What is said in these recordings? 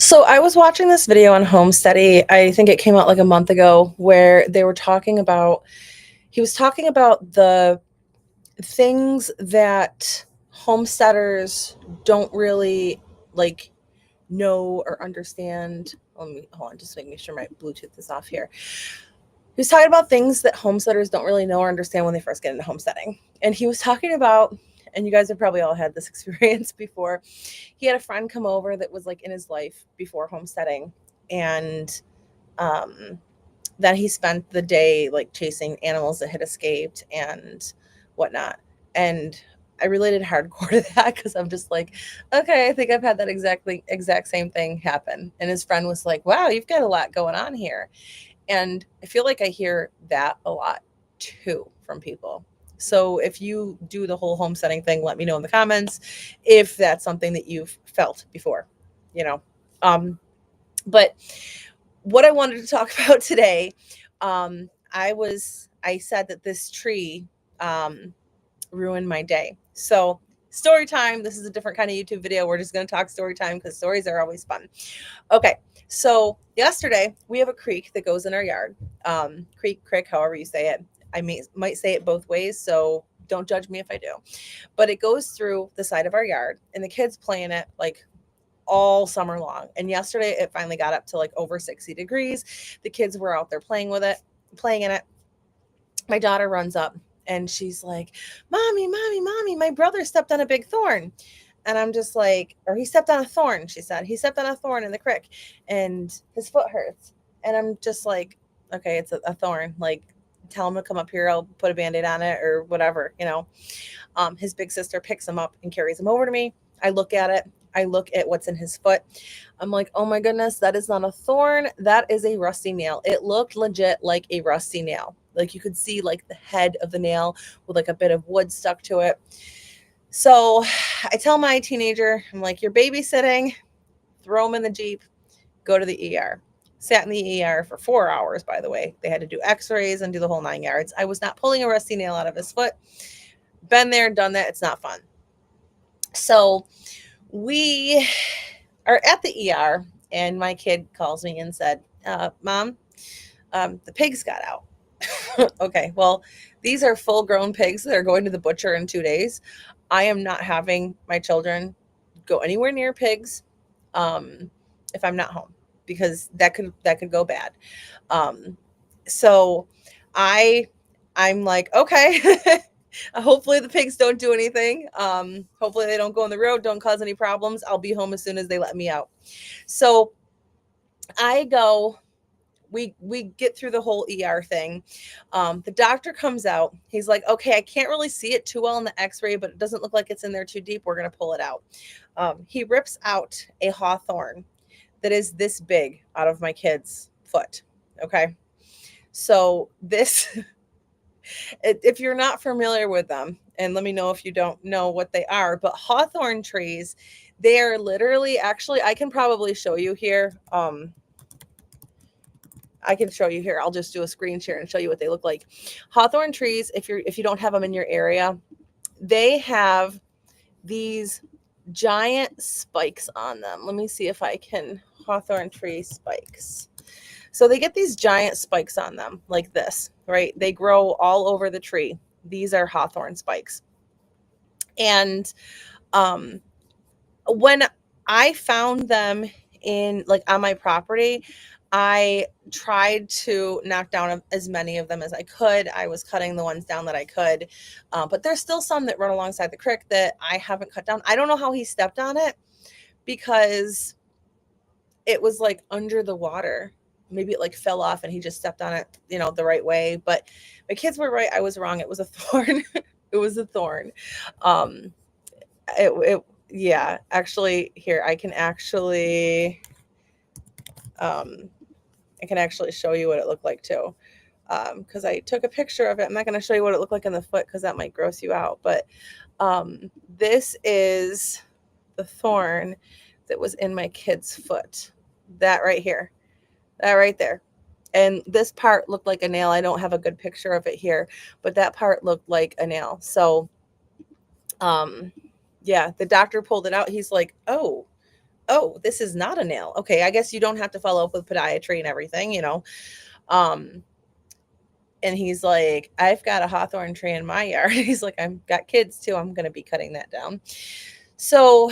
So I was watching this video on Homestead. I think it came out like a month ago where they were talking about he was talking about the things that homesteaders don't really like know or understand. Let me hold on, just making sure my Bluetooth is off here. He was talking about things that homesteaders don't really know or understand when they first get into homesteading. And he was talking about, and you guys have probably all had this experience before. He had a friend come over that was like in his life before homesteading, and um, then he spent the day like chasing animals that had escaped and whatnot. And I related hardcore to that because I'm just like, okay, I think I've had that exact same thing happen. And his friend was like, wow, you've got a lot going on here. And I feel like I hear that a lot too from people. So if you do the whole homesteading thing, let me know in the comments if that's something that you've felt before, you know. Um, but what I wanted to talk about today, I said that this tree ruined my day. So story time. This is a different kind of YouTube video. We're just going to talk story time because stories are always fun. Okay. So yesterday we have a creek that goes in our yard. Creek, however you say it. I might say it both ways, so don't judge me if I do. But it goes through the side of our yard, and the kids play in it like all summer long. And yesterday it finally got up to like over 60 degrees. The kids were out there playing in it. My daughter runs up and she's like, Mommy, my brother stepped on a big thorn. And I'm just like, or he stepped on a thorn, she said. He stepped on a thorn in the creek and his foot hurts. And I'm just like, okay, it's a thorn. Like, tell him to come up here. I'll put a Band-Aid on it or whatever, you know. His big sister picks him up and carries him over to me. I look at it. I look at what's in his foot. I'm like, oh my goodness, that is not a thorn. That is a rusty nail. It looked legit like a rusty nail. Like you could see like the head of the nail with like a bit of wood stuck to it. So I tell my teenager, I'm like, you're babysitting, throw him in the Jeep, go to the ER. Sat in the ER for 4 hours, by the way. They had to do x-rays and do the whole 9 yards. I was not pulling a rusty nail out of his foot. Been there, done that. It's not fun. So we are at the ER, and my kid calls me and said, Mom, the pigs got out. Okay, well, these are full grown pigs that are going to the butcher in 2 days. I am not having my children go anywhere near pigs if I'm not home, because that could go bad. So I'm like, okay. Hopefully the pigs don't do anything. Hopefully they don't go on the road, don't cause any problems. I'll be home as soon as they let me out. So I go, we get through the whole ER thing. The doctor comes out. He's like, okay, I can't really see it too well in the x-ray, but it doesn't look like it's in there too deep. We're going to pull it out. He rips out a hawthorn that is this big out of my kid's foot. Okay. So this, if you're not familiar with them, and let me know if you don't know what they are, but hawthorn trees, they are literally, actually, I can probably show you here. I can show you here. I'll just do a screen share and show you what they look like. Hawthorn trees, if you don't have them in your area, they have these giant spikes on them. Let me see if I can, hawthorn tree spikes. So they get these giant spikes on them like this, right? They grow all over the tree. These are hawthorn spikes. And when I found them in like on my property, I tried to knock down as many of them as I could. I was cutting the ones down that I could, but there's still some that run alongside the creek that I haven't cut down. I don't know how he stepped on it because it was like under the water. Maybe it like fell off and he just stepped on it, you know, the right way. But my kids were right. I was wrong. It was a thorn. It was a thorn. Yeah, actually here, I can actually show you what it looked like too. Because I took a picture of it. I'm not going to show you what it looked like in the foot because that might gross you out. But this is the thorn that was in my kid's foot. That right here. That right there. And this part looked like a nail. I don't have a good picture of it here, but that part looked like a nail. So, yeah, the doctor pulled it out. He's like, oh, oh, this is not a nail. Okay, I guess you don't have to follow up with podiatry and everything, you know. Um, and he's like, I've got a hawthorn tree in my yard. He's like, I've got kids too. I'm going to be cutting that down. So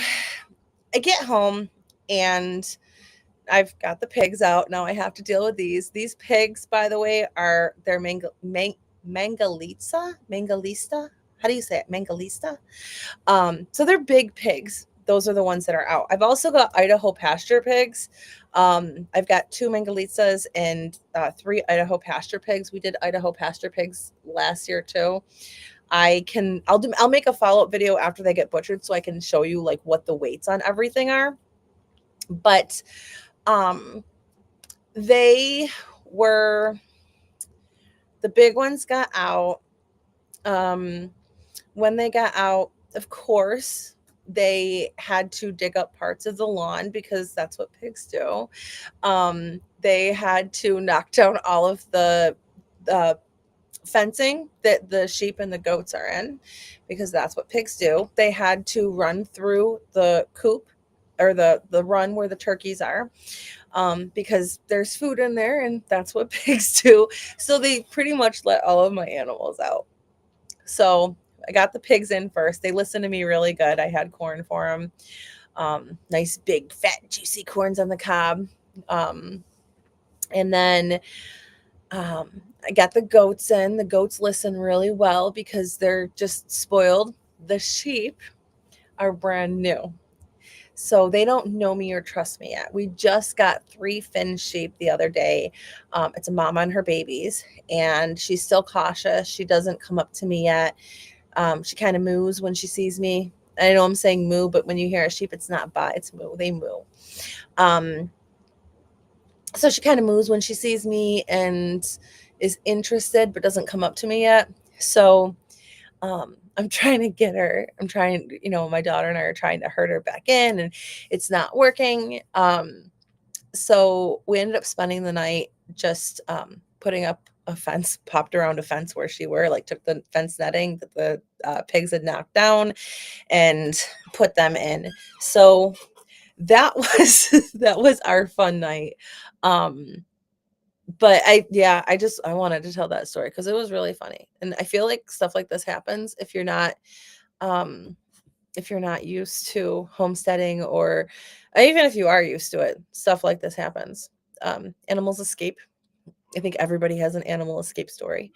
I get home and I've got the pigs out. Now I have to deal with these. These pigs, by the way, are they're mangalista. How do you say it? Mangalista. So they're big pigs. Those are the ones that are out. I've also got Idaho pasture pigs. I've got 2 Mangalistas and 3 Idaho pasture pigs. We did Idaho pasture pigs last year too. I'll make a follow-up video after they get butchered so I can show you like what the weights on everything are. But um they were the big ones got out. When they got out, of course, they had to dig up parts of the lawn because that's what pigs do. They had to knock down all of the uh, fencing that the sheep and the goats are in because that's what pigs do. They had to run through the coop or the run where the turkeys are because there's food in there and that's what pigs do. So they pretty much let all of my animals out. So I got the pigs in first. They listened to me really good. I had corn for them. Nice big fat juicy corns on the cob. Um, and then I got the goats in. The goats listen really well because they're just spoiled. The sheep are brand new. So they don't know me or trust me yet. We just got 3 Finn sheep the other day. It's a mama and her babies, and she's still cautious. She doesn't come up to me yet. She kind of moos when she sees me. I know I'm saying moo, but when you hear a sheep, it's not ba, it's moo. They moo. So she kind of moves when she sees me and is interested, but doesn't come up to me yet. So I'm trying to get her. I'm trying, you know, my daughter and I are trying to herd her back in, and it's not working. So we ended up spending the night just putting up a fence, popped around a fence where she were, like took the fence netting that the pigs had knocked down and put them in. So that was that was our fun night. Um, but I wanted to tell that story because it was really funny. And I feel like stuff like this happens um if you're not used to homesteading, or even if you are used to it, stuff like this happens. Animals escape. I think everybody has an animal escape story,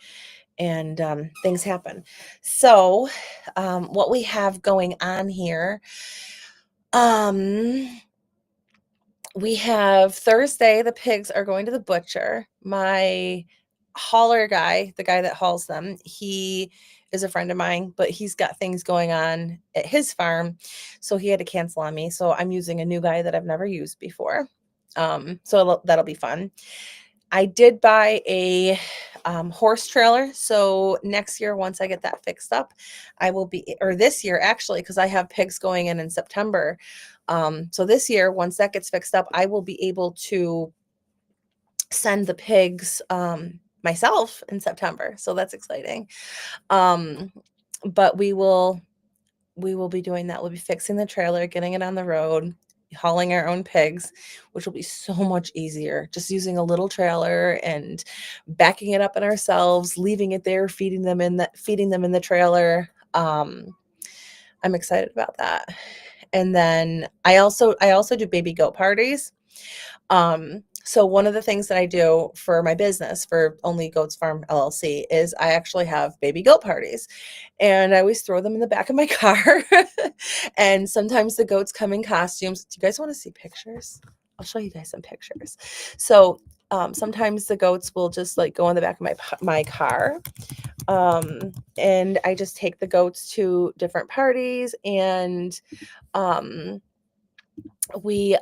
and things happen. So, what we have going on here, um, we have Thursday, the pigs are going to the butcher. My hauler guy, the guy that hauls them, he is a friend of mine, but he's got things going on at his farm. So he had to cancel on me. So I'm using a new guy that I've never used before. So that'll be fun. I did buy a horse trailer. So next year, once I get that fixed up, I will be, or this year actually, because I have pigs going in September. So this year, once that gets fixed up, I will be able to send the pigs myself in September. So that's exciting. Um, but we will be doing that. We'll be fixing the trailer, getting it on the road, hauling our own pigs, which will be so much easier. Just using a little trailer and backing it up in ourselves, leaving it there, feeding them in the trailer. I'm excited about that. And then I also do baby goat parties. So one of the things that I do for my business, for Only Goats Farm LLC, is I actually have baby goat parties, and I always throw them in the back of my car. And sometimes the goats come in costumes. Do you guys want to see pictures? I'll show you guys some pictures. So sometimes the goats will just like go in the back of my car, and I just take the goats to different parties, and um, we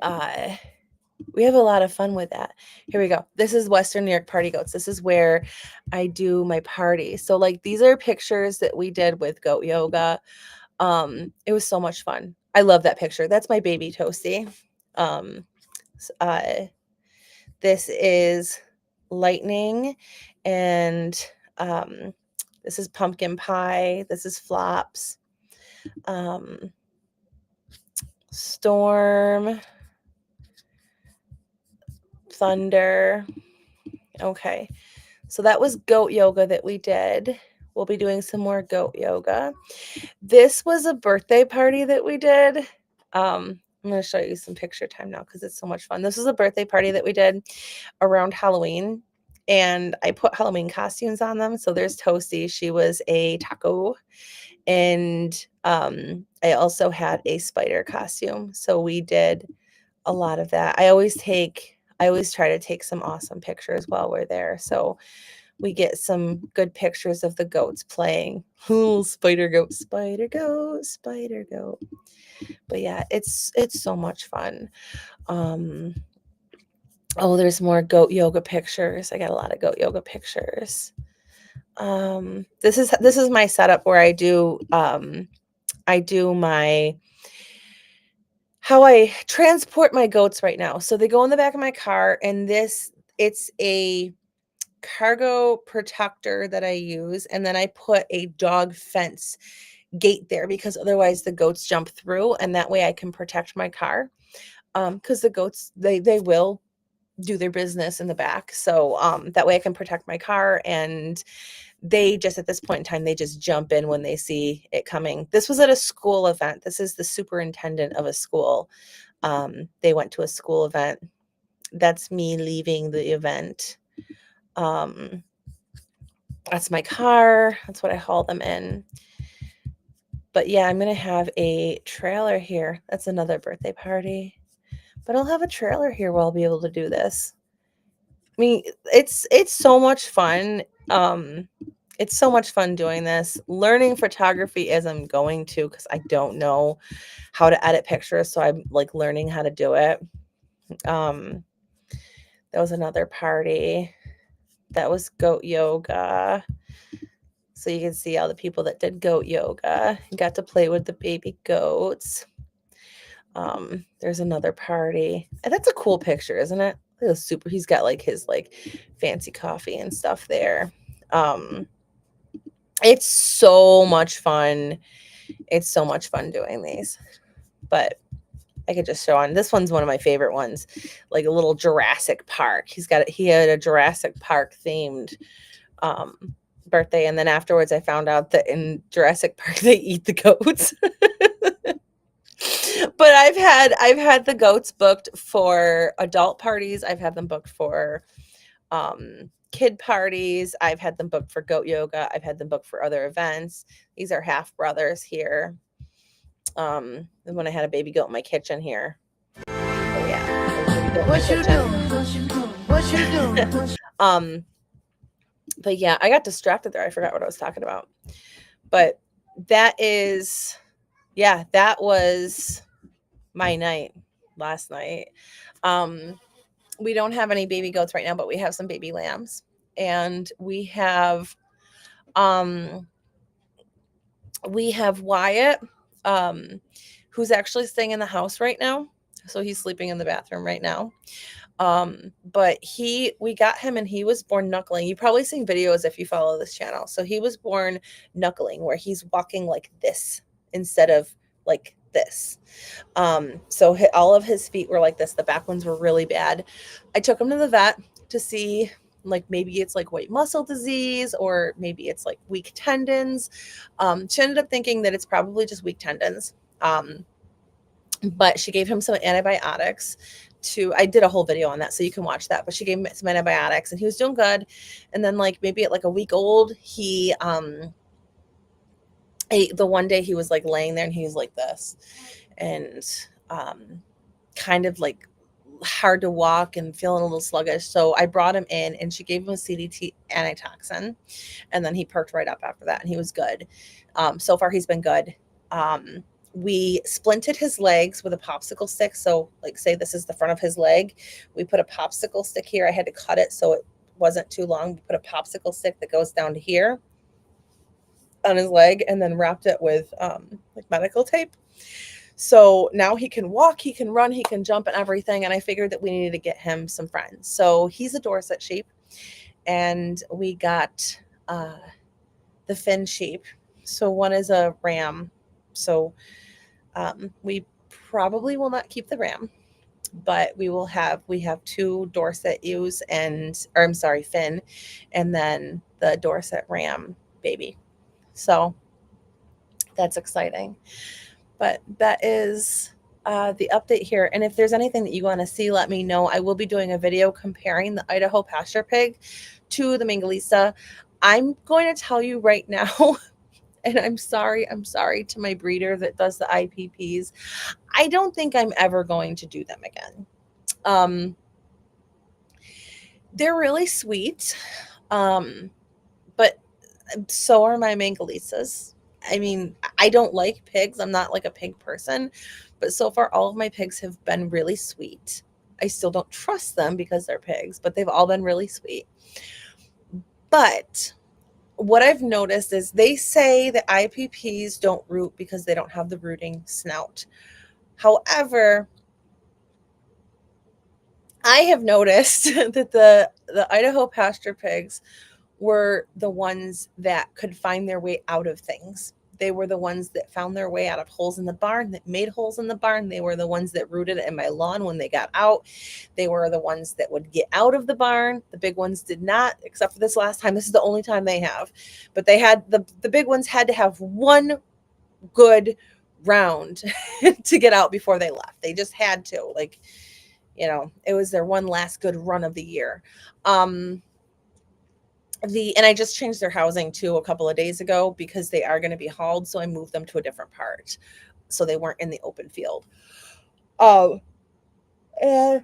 have a lot of fun with that. Here we go. This is Western New York Party Goats. This is where I do my party. So like these are pictures that we did with goat yoga. It was so much fun. I love that picture. That's my baby Toasty. Um, this is Lightning, and this is Pumpkin Pie. This is Flops. Storm. thunder. Okay. So that was goat yoga that we did. We'll be doing some more goat yoga. This was a birthday party that we did. I'm going to show you some picture time now because it's so much fun. This was a birthday party that we did around Halloween, and I put Halloween costumes on them. So there's Toasty. She was a taco, and I also had a spider costume. So we did a lot of that. I always try to take some awesome pictures while we're there. So we get some good pictures of the goats playing. Ooh, spider goat, spider goat, spider goat. But yeah, it's so much fun. Oh, there's more goat yoga pictures. I got a lot of goat yoga pictures. This is my setup where I do my how I transport my goats right now. So they go in the back of my car, and it's a cargo protector that I use, and then I put a dog fence gate there because otherwise the goats jump through, and that way I can protect my car. Because the goats they will do their business in the back. So that way I can protect my car, and they just at this point in time they just jump in when they see it coming. This was at a school event. This is the superintendent of a school. They went to a school event. That's me leaving the event. That's my car. That's what I haul them in. But yeah, I'm going to have a trailer here. That's another birthday party. But I'll have a trailer here where I'll be able to do this. I mean, it's so much fun. It's so much fun doing this. Learning photography as I'm going to, because I don't know how to edit pictures. So I'm like learning how to do it. That was another party. That was goat yoga. So you can see all the people that did goat yoga got to play with the baby goats. There's another party. And that's a cool picture, isn't it? He's got like his like fancy coffee and stuff there. It's so much fun. It's so much fun doing these. But I could just show on. This one's one of my favorite ones, like a little Jurassic Park. He had a Jurassic Park themed birthday, and then afterwards I found out that in Jurassic Park they eat the goats. But I've had the goats booked for adult parties. I've had them booked for kid parties. I've had them booked for goat yoga. I've had them booked for other events. These are half brothers here. And when I had a baby goat in my kitchen here. Oh yeah. What you doing? What you doing? But yeah, I got distracted there. I forgot what I was talking about. But that was my night last night. We don't have any baby goats right now, but we have some baby lambs, and we have Wyatt, who's actually staying in the house right now. So he's sleeping in the bathroom right now. But we got him, and he was born knuckling. You've probably seen videos if you follow this channel. So he was born knuckling, where he's walking like this instead of like this. So all of his feet were like this. The back ones were really bad. I took him to the vet to see, like, maybe it's like white muscle disease, or maybe it's like weak tendons. She ended up thinking that it's probably just weak tendons. But she gave him some antibiotics I did a whole video on that, so you can watch that. But she gave him some antibiotics, and he was doing good. And then like maybe at like a week old, the one day he was like laying there and he was like this, and kind of like hard to walk and feeling a little sluggish. So I brought him in, and she gave him a CDT antitoxin, and then he perked right up after that, and he was good. So far he's been good. We splinted his legs with a popsicle stick. So like, say this is the front of his leg. We put a popsicle stick here. I had to cut it so it wasn't too long. We put a popsicle stick that goes down to here on his leg, and then wrapped it with like medical tape. So now he can walk, he can run, he can jump and everything. And I figured that we needed to get him some friends. So he's a Dorset sheep, and we got the Finn sheep. So one is a ram. So we probably will not keep the ram. But we have two Dorset ewes or I'm sorry, Finn, and then the Dorset Ram baby. So that's exciting. But that is the update here. And if there's anything that you want to see, let me know. I will be doing a video comparing the Idaho pasture pig to the Mingolisa. I'm going to tell you right now, and I'm sorry to my breeder that does the IPPs. I don't think I'm ever going to do them again. Um, they're really sweet, but so are my Mangolisas. I mean, I don't like pigs. I'm not like a pig person, but so far all of my pigs have been really sweet. I still don't trust them because they're pigs, but they've all been really sweet. But what I've noticed is they say that IPPs don't root because they don't have the rooting snout. However, I have noticed that the Idaho pasture pigs were the ones that could find their way out of things. They were the ones that found their way out of holes in the barn, that made holes in the barn. They were the ones that rooted in my lawn when they got out. They were the ones that would get out of the barn. The big ones did not, except for this last time. This is the only time they have. But they had the big ones had to have one good round to get out before they left. They just had to. Like, it was their one last good run of the year. Um and I just changed their housing too a couple of days ago because they are going to be hauled. So I moved them to a different part. So they weren't in the open field. Oh, and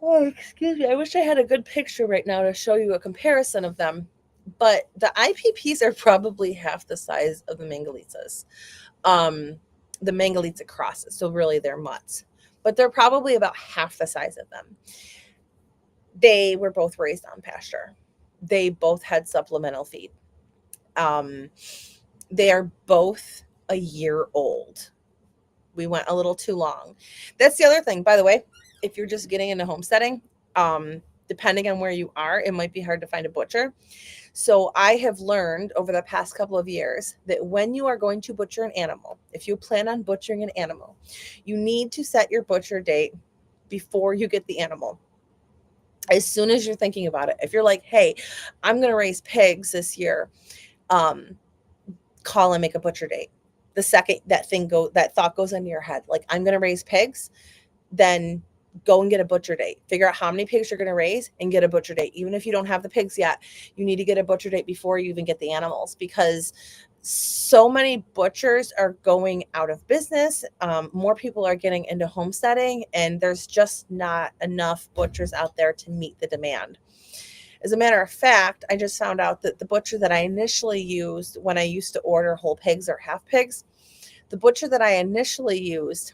oh, excuse me. I wish I had a good picture right now to show you a comparison of them. But the IPPs are probably half the size of the Mangalisas. The Mangalitsa crosses. So really they're mutts. But they're probably about half the size of them. They were both raised on pasture. They both had supplemental feed. Um, they are both a year old. We went a little too long. That's the other thing, by the way. If you're just getting into homesteading, depending on where you are, it might be hard to find a butcher. So I have learned over the past couple of years that when you are going to butcher an animal, if you plan on butchering an animal, you need to set your butcher date before you get the animal. As soon as you're thinking about it, if you're like, hey, I'm going to raise pigs this year, um, call and make a butcher date. The second that thought goes into your head, like I'm going to raise pigs, then go and get a butcher date. Figure out how many pigs you're going to raise and get a butcher date. Even if you don't have the pigs yet, you need to get a butcher date before you even get the animals, because so many butchers are going out of business. More people are getting into homesteading, and there's just not enough butchers out there to meet the demand. As a matter of fact, I just found out that the butcher that I initially used when I used to order whole pigs or half pigs, the butcher that I initially used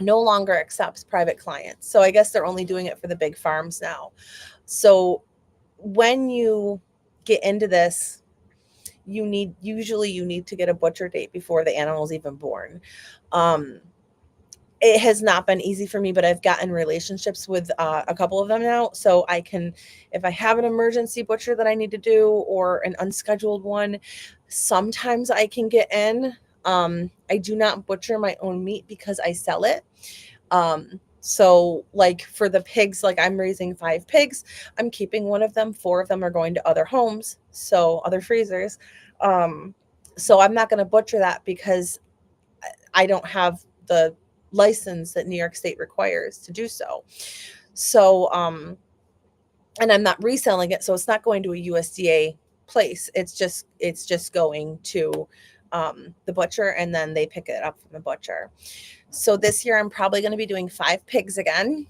no longer accepts private clients. So I guess they're only doing it for the big farms now. So when you get into this, you need to get a butcher date before the animal's even born. It has not been easy for me, but I've gotten relationships with a couple of them now. So I can, if I have an emergency butcher that I need to do or an unscheduled one, sometimes I can get in. I do not butcher my own meat because I sell it. So like for the pigs, like I'm raising 5 pigs, I'm keeping one of them. 4 of them are going to other homes, so other freezers. Um, so I'm not going to butcher that because I don't have the license that New York State requires to do so. So, and I'm not reselling it, so it's not going to a USDA place. It's just going to the butcher, and then they pick it up from the butcher. So this year I'm probably going to be doing 5 pigs again.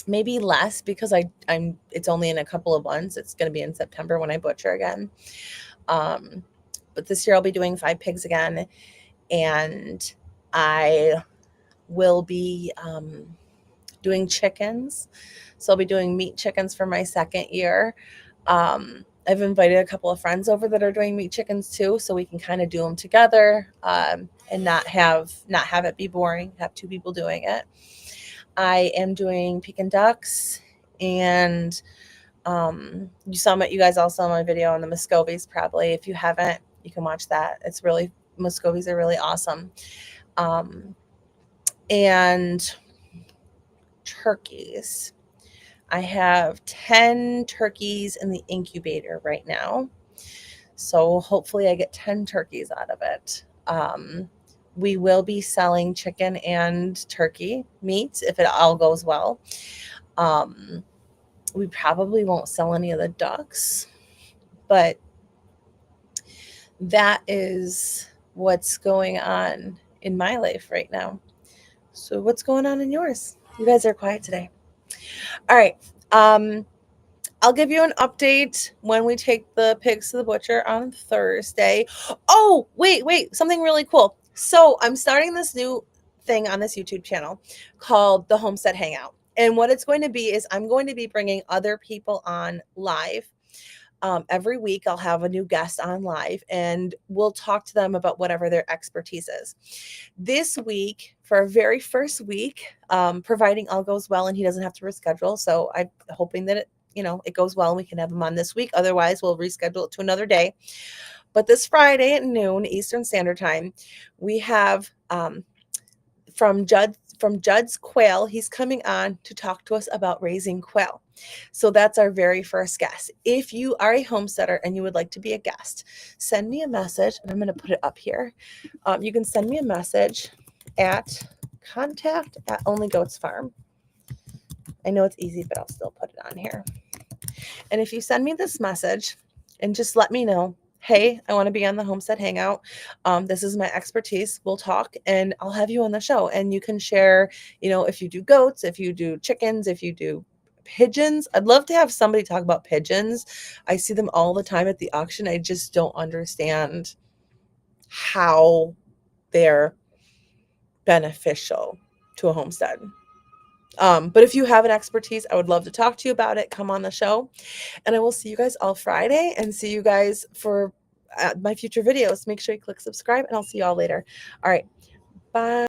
Maybe less because I'm it's only in a couple of months. It's going to be in September when I butcher again. But this year I'll be doing 5 pigs again, and I will be doing chickens. So I'll be doing meat chickens for my second year. I've invited a couple of friends over that are doing meat chickens too, so we can kind of do them together, and not have it be boring. Have 2 people doing it. I am doing Pekin ducks, and you guys all saw my video on the Muscovies probably. If you haven't, you can watch that. Muscovies are really awesome. Um, and turkeys. I have 10 turkeys in the incubator right now. So hopefully I get 10 turkeys out of it. We will be selling chicken and turkey meat if it all goes well. We probably won't sell any of the ducks, but that is what's going on in my life right now. So what's going on in yours? You guys are quiet today. All right. I'll give you an update when we take the pigs to the butcher on Thursday. Oh, wait, something really cool. So I'm starting this new thing on this YouTube channel called the Homestead Hangout. And what it's going to be is I'm going to be bringing other people on live. Every week I'll have a new guest on live and we'll talk to them about whatever their expertise is. This week, for our very first week, providing all goes well and he doesn't have to reschedule. So I'm hoping that it goes well and we can have him on this week. Otherwise, we'll reschedule it to another day. But this Friday at noon Eastern Standard Time, we have from Judd's Quail. He's coming on to talk to us about raising quail. So that's our very first guest. If you are a homesteader and you would like to be a guest, send me a message, and I'm going to put it up here. You can send me a message at contact@onlygoatsfarm. I know it's easy, but I'll still put it on here. And if you send me this message and just let me know, hey, I want to be on the Homestead Hangout. This is my expertise. We'll talk and I'll have you on the show. And you can share, if you do goats, if you do chickens, if you do pigeons. I'd love to have somebody talk about pigeons. I see them all the time at the auction. I just don't understand how they're beneficial to a homestead. But if you have an expertise, I would love to talk to you about it. Come on the show. And I will see you guys all Friday and see you guys for my future videos. Make sure you click subscribe and I'll see you all later. All right. Bye.